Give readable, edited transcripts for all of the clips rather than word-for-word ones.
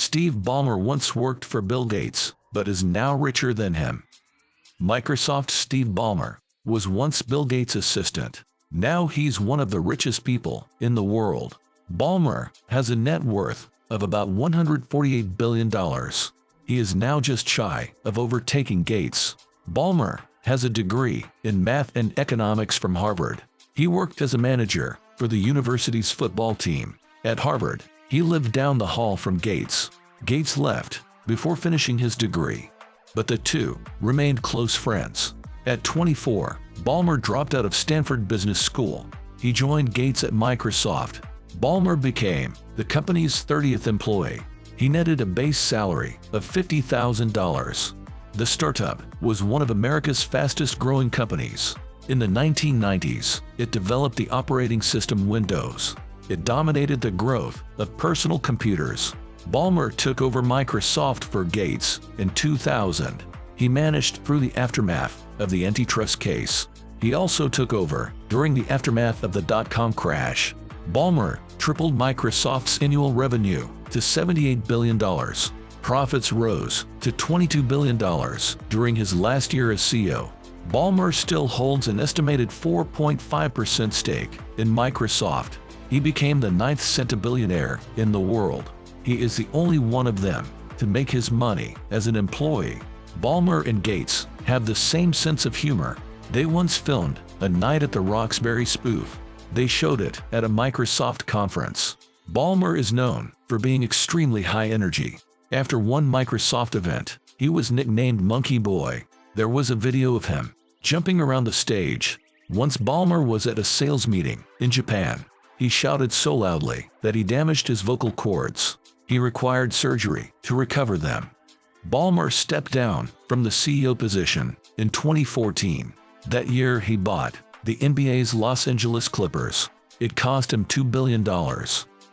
Steve Ballmer once worked for Bill Gates, but is now richer than him. Microsoft Steve Ballmer was once Bill Gates' assistant. Now he's one of the richest people in the world. Ballmer has a net worth of about $148 billion. He is now just shy of overtaking Gates. Ballmer has a degree in math and economics from Harvard. He worked as a manager for the university's football team. At Harvard, he lived down the hall from Gates. Gates left before finishing his degree, but the two remained close friends. At 24, Ballmer dropped out of Stanford Business School. He joined Gates at Microsoft. Ballmer became the company's 30th employee. He netted a base salary of $50,000. The startup was one of America's fastest-growing companies. In the 1990s, it developed the operating system Windows. It dominated the growth of personal computers. Ballmer took over Microsoft for Gates in 2000. He managed through the aftermath of the antitrust case. He also took over during the aftermath of the dot-com crash. Ballmer tripled Microsoft's annual revenue to $78 billion. Profits rose to $22 billion during his last year as CEO. Ballmer still holds an estimated 4.5% stake in Microsoft. He became the 9th centibillionaire in the world. He is the only one of them to make his money as an employee. Ballmer and Gates have the same sense of humor. They once filmed a Night at the Roxbury spoof. They showed it at a Microsoft conference. Ballmer is known for being extremely high energy. After one Microsoft event, he was nicknamed Monkey Boy. There was a video of him jumping around the stage. Once Ballmer was at a sales meeting in Japan. He shouted so loudly that he damaged his vocal cords. He required surgery to recover them. Ballmer stepped down from the CEO position in 2014. That year he bought the NBA's Los Angeles Clippers. It cost him $2 billion.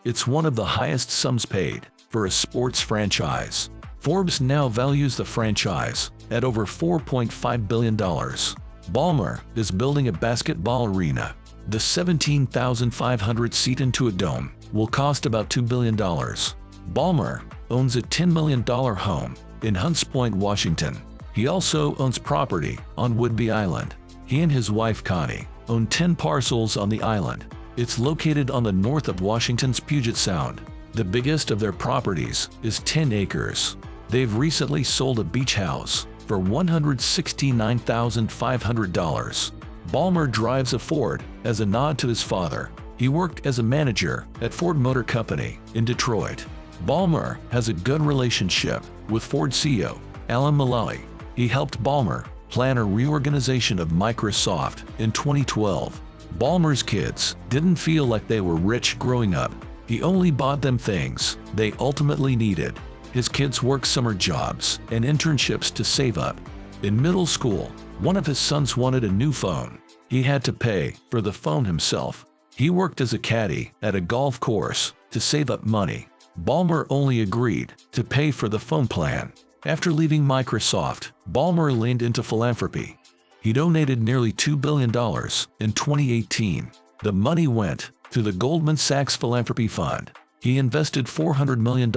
It's one of the highest sums paid for a sports franchise. Forbes now values the franchise at over $4.5 billion. Ballmer is building a basketball arena. The 17,500-seat Intuit Dome will cost about $2 billion. Ballmer owns a $10 million home in Hunts Point, Washington. He also owns property on Whidbey Island. He and his wife Connie own 10 parcels on the island. It's located on the north of Washington's Puget Sound. The biggest of their properties is 10 acres. They've recently sold a beach house for $169,500. Ballmer drives a Ford as a nod to his father. He worked as a manager at Ford Motor Company in Detroit. Ballmer has a good relationship with Ford CEO Alan Mulally. He helped Ballmer plan a reorganization of Microsoft in 2012. Ballmer's kids didn't feel like they were rich growing up. He only bought them things they ultimately needed. His kids worked summer jobs and internships to save up. In middle school, one of his sons wanted a new phone. He had to pay for the phone himself. He worked as a caddy at a golf course to save up money. Ballmer only agreed to pay for the phone plan. After leaving Microsoft, Ballmer leaned into philanthropy. He donated nearly $2 billion in 2018. The money went to the Goldman Sachs Philanthropy Fund. He invested $400 million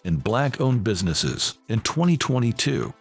in Black-owned businesses in 2022.